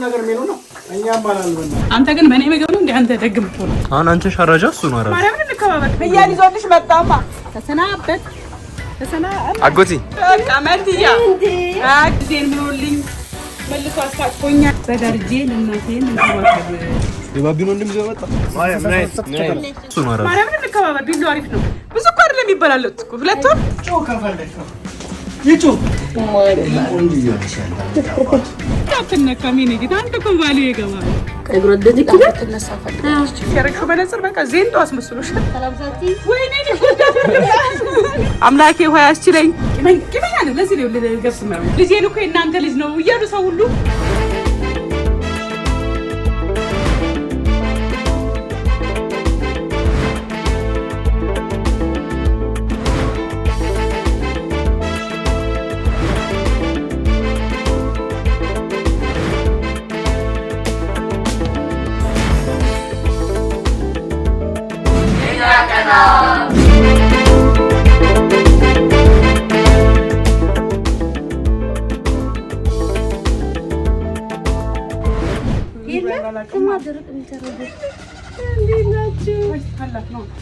ነገር ሜሉ ነው እኛም ባላልበና አንተ ግን በኔ ምግብ ነው እንዴ አንተ ደግም ትሆነ አሁን አንቺ ሻራጃ እሱ ነው አራ ማርያም እንከባበር በያን ይዞልሽ መጣማ ተሰናበት አጎቲ አመንትያ አግዜን ምሮልኝ መልሶ አስታቆኛ በደርጄ ለእናቴን እንከባከብ የባቢኖ እንደምዘው መጣ እሱ ነው አራ ማርያም እንከባበር ቢሉ አሪፍ ነው ብዙ እኮ አይደለም ይበላልት እኮ ሁለት ወር ጮከፈለከው ይጩ ወንድ ይያሻል ታተነ ካሚኔ ጌታ አንተ እኮ ባሊ ይገባል ቀይብሮ እንደዚህ ቃል ተነሳፈል ሲያረክሹ በነጽር በቃ ዜንዶ አስመስሎሽ ሰላምታቲ ወይኔ አምላኬ ሆይ አስችለኝ ይመኛል ለዚህ ነው ለገብስ ነው ልጄ ነው እኮ እናንተ ልጅ ነው እያሉ ሰው ሁሉ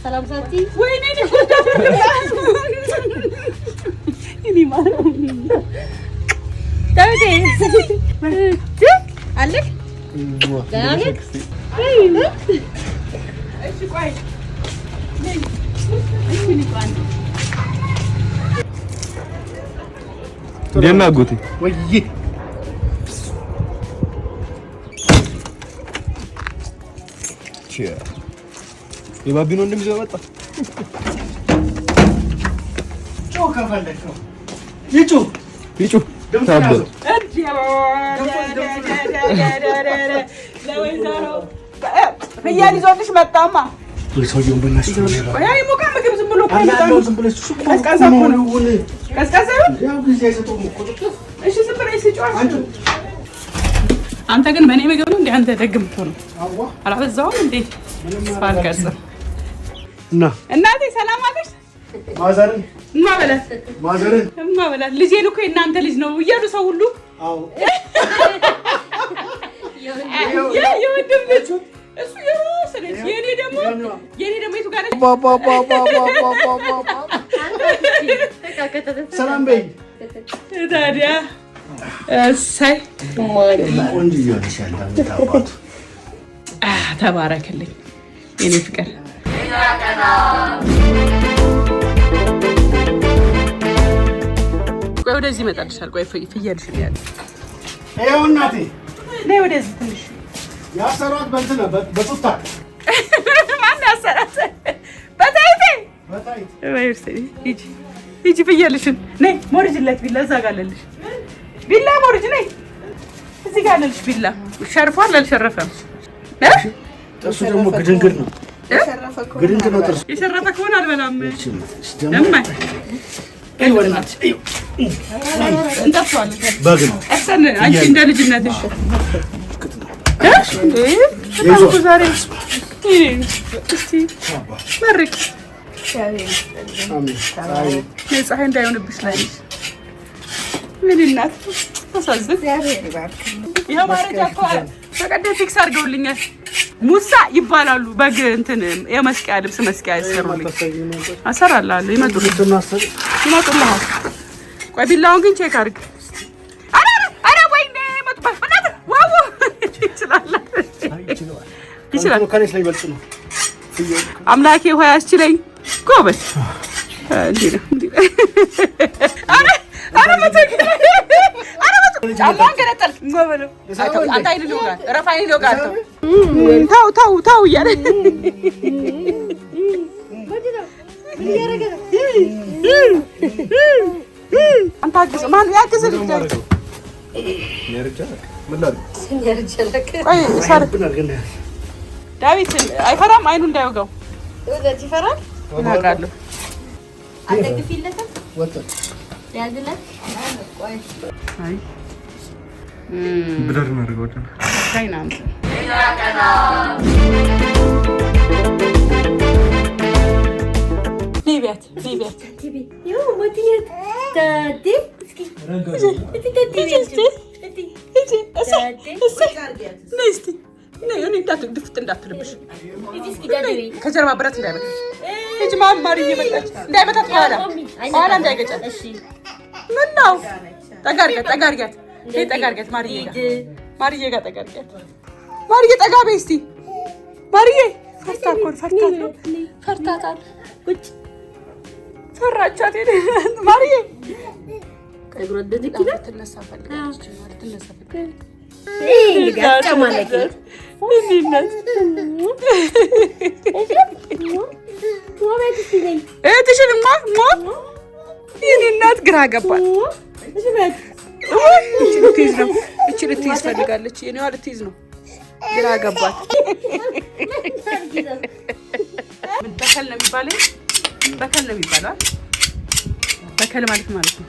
ሰላም ሳቲ ወይኔ እኔ ማረው ታውቴ አለክ ዳንክ እሺ ቆይ ደና አጎቴ ወይ የባቢኖ እንደምዘው መጣ ጮከፈለከው ይጩ ታበል በያን ይዞልሽ መጣማ ሰውየው በእናትሽ አይ ሞካ ምግብ ዝም ብሎ አላለው ዝም ብለሽ ቀዝቃዛ ነው ቀዝቃዛ ነው ያው ጊዜ አይሰጠውም እኮ እሺ ዝም ብለሽ ስጫው አንተ ግን በኔ ምግብ ነው እንዴ አንተ ደግም ትሆነ አላበዛውም እንዴ ስፋልከስ እና እናቴ ሰላም አለሽ ማበላት ልጄ ነው እኮ እናንተ ልጅ ነው እያሉ ሰው ሁሉ አዎ የወንድም ልጅ እሱ የሮስ ልጅ የኔ ደግሞ የቱ ጋር ነች ሰላም በይ ታዲያ እሰይ ቆንጆ ይሆንሻል ታውቃቱ ተባረክልኝ የኔ ፍቅር ቆይ ወደዚህ ይመጣልሻል ቆይ ፍየልሽ ያለ ይኸው እናቴ ነይ ወደዚህ ትንሽ ያሰሯት በእንትን በጡታ ማን ያሰራት በታይቴ ሂጂ ፍየልሽን ነይ ሞርጅለት ቢላ እዛ ጋር አለልሽ ቢላ ሞርጅ ነይ እዚህ ጋር አለልሽ ቢላ ሸርፏል አልሸረፈም ጥርሱ ደግሞ ግድንግድ ነው ግድንግድ ነው ጥርሱ የሸረፈ ከሆነ አልበላም ደማይ እንጠብሰዋለን እሰን አንቺ እንደ ልጅነትሽ ዛሬ እስቲ መርቅ ፀሐይ እንዳይሆንብሽ ላይ ምን እናት ተሳዝን ይኸው ማረጃ እኮ በቀደም ፊክስ አድርገውልኛል ሙሳ ይባላሉ በግ እንትን የመስቀያ ልብስ መስቀያ ያሰሩልኝ አሰራላለሁ ይመጡልሃል ቆይ ቢላውን ግን ቼክ አድርግ አረ ወይኔ መጥባሽ በእናትህ ዋው ይችላል ከኔስ ላይ ይበልጥ ነው አምላኬ ሆይ አስችለኝ ጎበዝ እንዴ ነው አረ መተክ ጫማን ገነጠል ጎበለው አንተ አይደል ነው ጋር ረፋይ ነው ጋር ታው እያለ አንተ አግዝ ማን ያግዝ ልጅ ቆይ ሳር ዳዊት አይፈራም አይኑ እንዳይወጋው ወደት ይፈራል እናውቃለሁ አትግፊለትም ወጣ ያዝለት ቆይ አይ ብለር ነው አድርገው ፋይናንስ ሊቢያት ይኸው ሞቲየት ታዲ እስኪ እሱ እስቲ ነይ እኔ ድፍት እንዳትልብሽ ከጀርባ ብረት እንዳይመታ እጅ ማማሪ እየመጣች እንዳይመታት ኋላ እንዳይገጫት ምን ነው ጠጋርጋት ማርዬ ጋር ጠጋርጋት ማርዬ ጠጋ በይ እስቲ ማርዬ ፈርታታል ቁጭ ፈራቻት ማርዬ ትነሳ ፈልጋለች እህትሽንማ የእኔ እናት ግራ ገባት። እቺ ልትይዝ ፈልጋለች። የኔዋ ልትይዝ ነው። ግራ ገባት። በከል ነው የሚባለው። በከል ማለት ነው።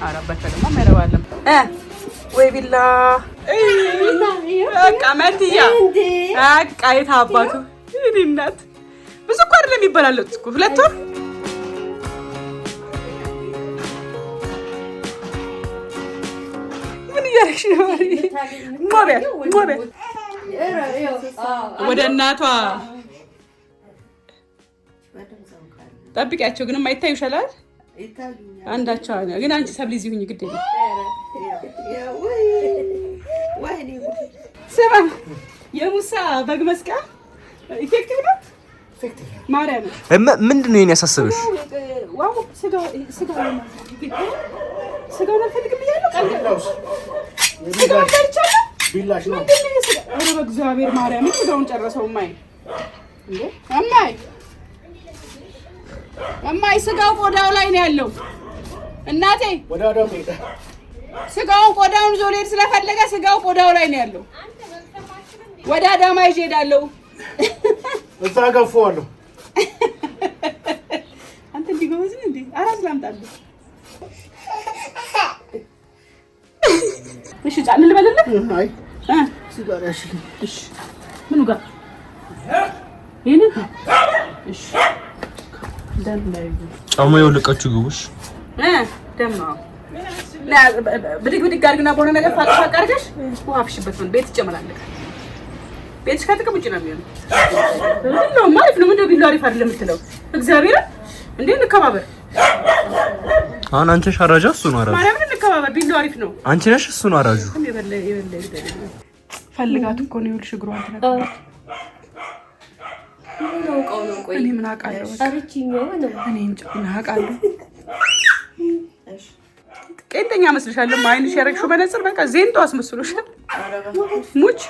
ኧረ በከልማ አይረባለም። ወይ ቢላ በቃ መንትያ በቃ የት አባቱ የእኔ እናት ብዙ እኮ አይደለም የሚበላለጡት እኮ 2 ወር ምን እያደረግሽ ነው? ሞቢያ ወደ እናቷ ጠብቂያቸው። ግን የማይታዩ ይሻላል አንዳቸው ግን አንቺ ሰብሊ እዚህ ሁኚ ግድ የለም። ስማ የሙሳ በግ መስቀያ ኢፌክቲቭ ነው። ማርያም ምንድን ነው ያሳሰበሽ? ዋው ስጋው አልፈልግም እያለሁ ስጋው በልቻለሁ። ቢላሽ ነው ኧረ በእግዚአብሔር ማርያም ስጋውን ጨረሰው። እማይ ስጋው ቆዳው ላይ ነው ያለው። እናቴ ስጋውን ቆዳውን ዞ ልሄድ ስለፈለገ ስጋው ቆዳው ላይ ነው ያለው። ወደ አዳማ ይዤ እሄዳለሁ። እዛ ገፈዋለሁ። አንተ እንዲጎበዝ እንዴ? አራስ ላምጣልህ። እሺ ጫን ልበልልህ። አይ ሲጋራ ያሽልኝ። እሺ ምኑ ጋር ይሄን? እሺ ደም ላይ ጫማ የወለቀችው ግቡሽ ደም ነው። ብድግ አድርግና በሆነ ነገር ፋቅ አድርገሽ ውሃ አፍሽበት። ምን ቤት ይጨመራል። ቤትሽ ከጥቅም ውጭ ነው የሚሆነው። ነው ማለት ነው። ምንድነው ቢሉ አሪፍ አይደለም የምትለው? እግዚአብሔር እንዴ እንከባበር። አሁን አንቺ ሻራጃ እሱ ነው አራጁ። ማርያምን እንከባበር። ቢሉ አሪፍ ነው። አንቺ ነሽ እሱ ነው አራጁ። ፈልጋት እኮ ነው ይኸውልሽ እግሯን ተነካ። እኔ ምን አውቃለሁ? እኔ እንጃ ምን አውቃለሁ? ቄንጠኛ መስልሻለሁ። አይንሽ ያረግሽው መነጽር በቃ ዜንጦ አስመስሎሻል። ሙች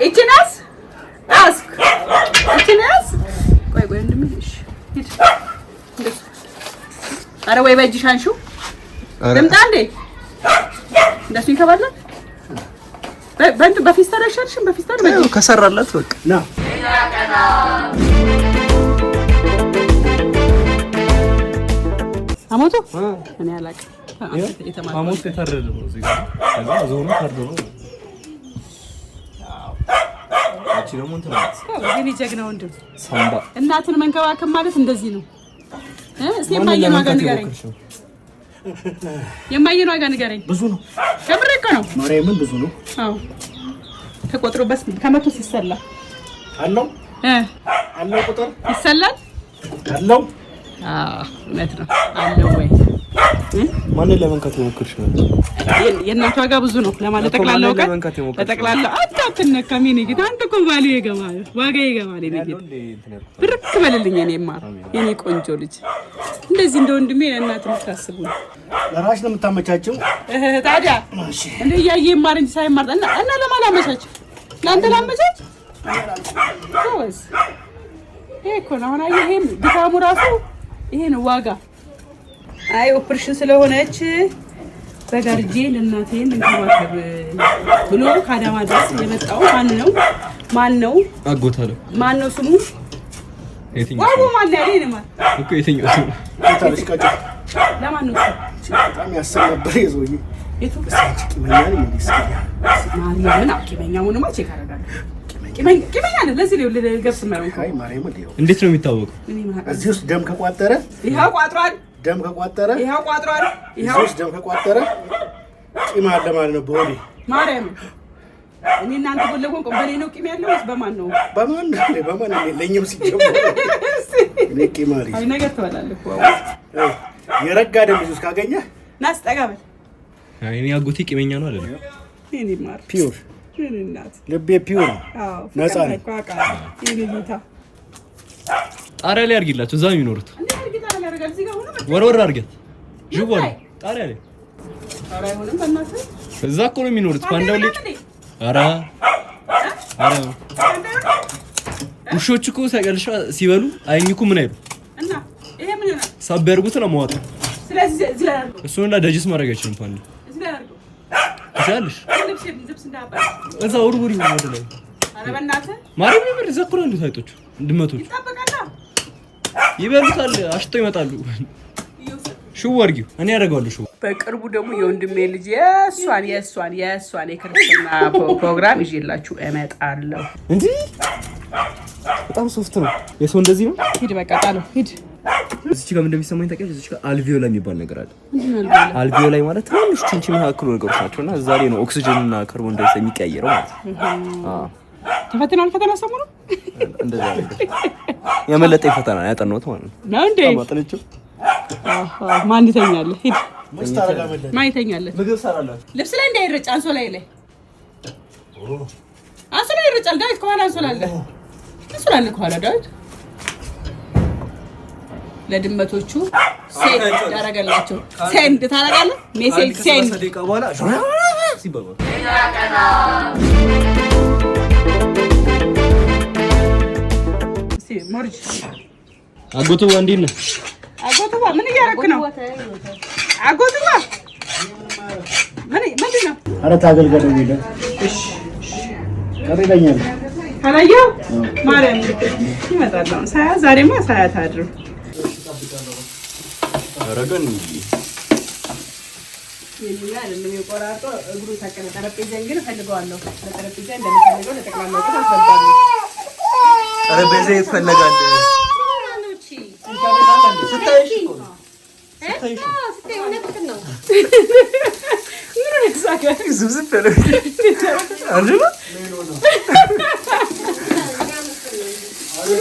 እቺናስ ቆይ እንደምልሽ ሂድ። ኧረ ወይ በእጅሽ አንሺው። ልምጣ እንዴ? እንደሱ ይከባላል። በፊስታል አይሻልሽም? በፊስታል በእጅ ከሰራላት በቃ ና አሞቶ እኔ አላውቅም። አሞቶ የታረደ ነው እዚህ ጋር ከዛ ዞኑ ታርዶ ነው። አቺ ደግሞ እንትን ነው እኔ ጀግና ወንድም ሳምባ እናትን መንከባከብ ማለት እንደዚህ ነው። እስኪ የማየን ዋጋ ንገረኝ። የማየን ዋጋ ንገረኝ። ብዙ ነው። ከምሬ እኮ ነው። ማርያምን ብዙ ነው። አዎ ተቆጥሮበት ከመቶ ሲሰላ አለው ቁጥር ይሰላል አለው። እውነት ነው አለው ወይ? ማንን ለመንካት የሞከርሽ ነው? የእናቷ ዋጋ ብዙ ነው ለማለት ጠቅላላው ቀን ጠቅላላ አታትነካም። የኔ ጌታ አንተ እኮ ባሉ ይገባል፣ ዋጋ ይገባል። የኔ ጌታ ብርክ በልልኝ። የኔማ የኔ ቆንጆ ልጅ እንደዚህ እንደ ወንድሜ ለእናት የምታስቡ ለራሽ ነው የምታመቻቸው። ታዲያ እንደ እያየ ማር እንጂ ሳይማር እና ለማላመቻች ለአንተ ላመቻች ወይስ ይሄ እኮ ነው። አሁን ይሄም ድካሙ ራሱ ይሄ ነው ዋጋ። አይ ኦፕሬሽን ስለሆነች በጋርጄ ለእናቴን እንከባከብ ብሎ ከአዳማ ድረስ የመጣው ማን ነው? አጎታለሁ። ማን ነው ስሙ? የትኛው ዋው ማን ያለኝ ነው ማለት እኮ የትኛው ስሙ? ታሪካቸው ለማን ነው? በጣም ያሰብ ነበር የዞኝ የቱ ቂመኛል ይመስል ማርያምን አቂመኛ ሆኖማ ቼክ አደርጋለሁ። ቂመኛ ነው። ለዚህ ነው ለገብስ የማይሆን አይ ማርያምን ነው። እንዴት ነው የሚታወቀው? እዚህ ውስጥ ደም ከቋጠረ ይሄው ቋጥሯል። ደም ከቋጠረ ይሄው ቋጥሯል። ይሄው ደም ከቋጠረ ቂም አለ ማለት ነው በሆዴ ማርያም። እኔ እናንተ ጎን ለጎን በኔ ነው ቂም ያለው ወይስ በማን ነው? በማን ለኛም ሲጀምር እኔ ቂም አለኝ። አይ ነገር ትበላለህ እኮ የረጋ ደም ልጅ ካገኘ ናስ ጠጋበል። አይ እኔ አጎቴ ቂመኛ ነው አይደል? እኔ ማር ፒውር እናት ልቤ ፒውር ነፃ ነው። ጣሪያ ላይ አድርጊላቸው እዛ የሚኖሩት ወርወር አድርጊያት ጅቦን ጣሪያ ላይ እዛ እኮ ነው የሚኖሩት። ፓንዳው ልጅ ኧረ ውሾች እኮ ሳይቀልሻ ሲበሉ አይኝኩ ምን አይሉ እና ይሄ ምን ነው ሳብ ያርጉት ነው ማዋጥ። ስለዚህ እዚህ ላይ አድርገው እሱንና ደጅስ ማድረግ አይችልም። ፓንዳ እዚህ ላይ አድርገው ይቻልሽ ልብስ እንዳባ እዛ ወርውሪ ነው ወደ ላይ። ኧረ በእናትህ ማርያም ይመር ዘኩራሉ ታይቶች ድመቶች ይጣበቃላ ይበሉታል። አሽተው ይመጣሉ። ሽው አድርጊው እኔ ያደርጋለሁ ሽው። በቅርቡ ደግሞ የወንድሜ ልጅ የእሷን የክርስትና ፕሮግራም ይዤላችሁ እመጣለሁ። እንዴ በጣም ሶፍት ነው የሰው እንደዚህ ነው። ሂድ በቃ ጣለው ሂድ። እዚች ጋር እንደሚሰማኝ ታውቂያለሽ? እዚች ጋር አልቪዮላ የሚባል ነገር አለ። አልቪዮላ ማለት ትንሽ ቺንቺ መካከሉ ነገሮች ናቸውና እዛ ላይ ነው ኦክሲጅን እና ካርቦን ዳይኦክሳይድ የሚቀያየረው ማለት ነው። ተፈትናል። ፈተና ሰሞኑን እንደዛ ነገር የመለጠ ፈተና ያጠናሁት ማለት ነው። ነው እንዴ? ማጥለችው ማን ይተኛል? ሂድ መስታረጋመለ ማን ይተኛል? ምግብ ሰራላችሁ። ልብስ ላይ እንዳይረጭ አንሶላ ላይ አንሶላ ላይ ይረጫል። ዳዊት ከኋላ አንሶላ አለ ከኋላ ዳዊት ለድመቶቹ ሴንድ ታረጋላችሁ። ሴንድ ታረጋለህ። ሜሴጅ ሴንድ ደቂቃ በኋላ ሲባባ ሞርጅ አጎቱ እንዴት ነህ? አጎቱ ምን እያደረክ ነው? አጎቱ ምንድን ነው? ኧረ ታገልገል ነው የሚለው። እሺ ቀርበኛል። አላየው ማርያም ይመጣል። ዛሬማ ሳያት አድሩ አረጋን የሚላ አይደለም የቆራጦ እግሩ ተቀነ ጠረጴዛን ግን ፈልገዋለሁ። ለጠረጴዛ እንደምፈልገው ለጠቅላላ ወጥ አስፈልጋለሁ። ጠረጴዛ ይፈልጋል። ስታይሽ ነው ዝብዝብ ያለ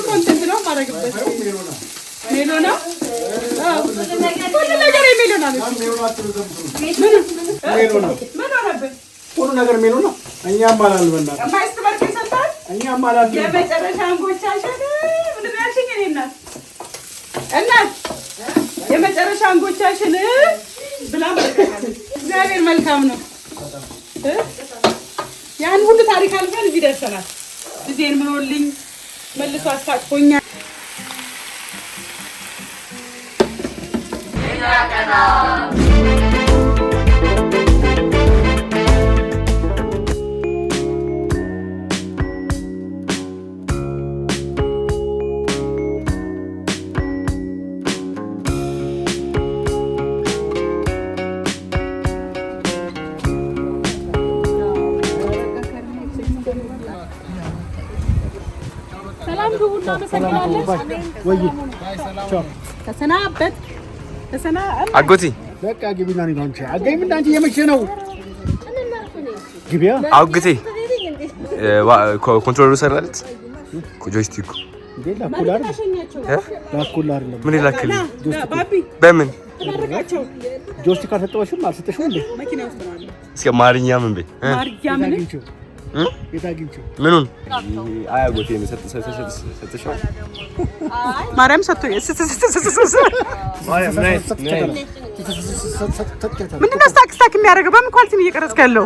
ኮንቴንት ነው የማደርግበት። ሜሎና ሁሉ ነገር የሜሎና ነው። ሁሉ ነገር ሜሎና እኛም አላልበና እኛም አላልበና የመጨረሻ አንጎቻችን ምንድን ነው ያልሽኝ? እኔ እናት የመጨረሻ አንጎቻችን ብላ መልካም እግዚአብሔር መልካም ነው። ያን ሁሉ ታሪክ አልፈን እዚህ ደርሰናል። ልጄን ምኖልኝ መልሶ አስታቅፎኛል። ሰላም ሁሉ ተሰናበት አጎቴ በቃ ግቢና ነው አንቺ አገኝ ምን አንቺ የመቼ ነው ግቢያ አጎቴ ኮንትሮሉ ሰራለት ጆይስቲኩ ላኩላር ነው ምን ይላክል በምን ጆይስቲክ አልሰጠሽም አልሰጠሽም እንዴ መኪና ውስጥ ነው አለ እስከ ማርያም እንዴ ማርያም የታግኝቸው ምኑን አያጎቴ ሰጥተሻል ማርያም ሰጥቶ ማርያም ናይስ ምንድን ነው ስታክ የሚያደርገው? በምን ኳሊቲ ነው እየቀረጽክ ያለው?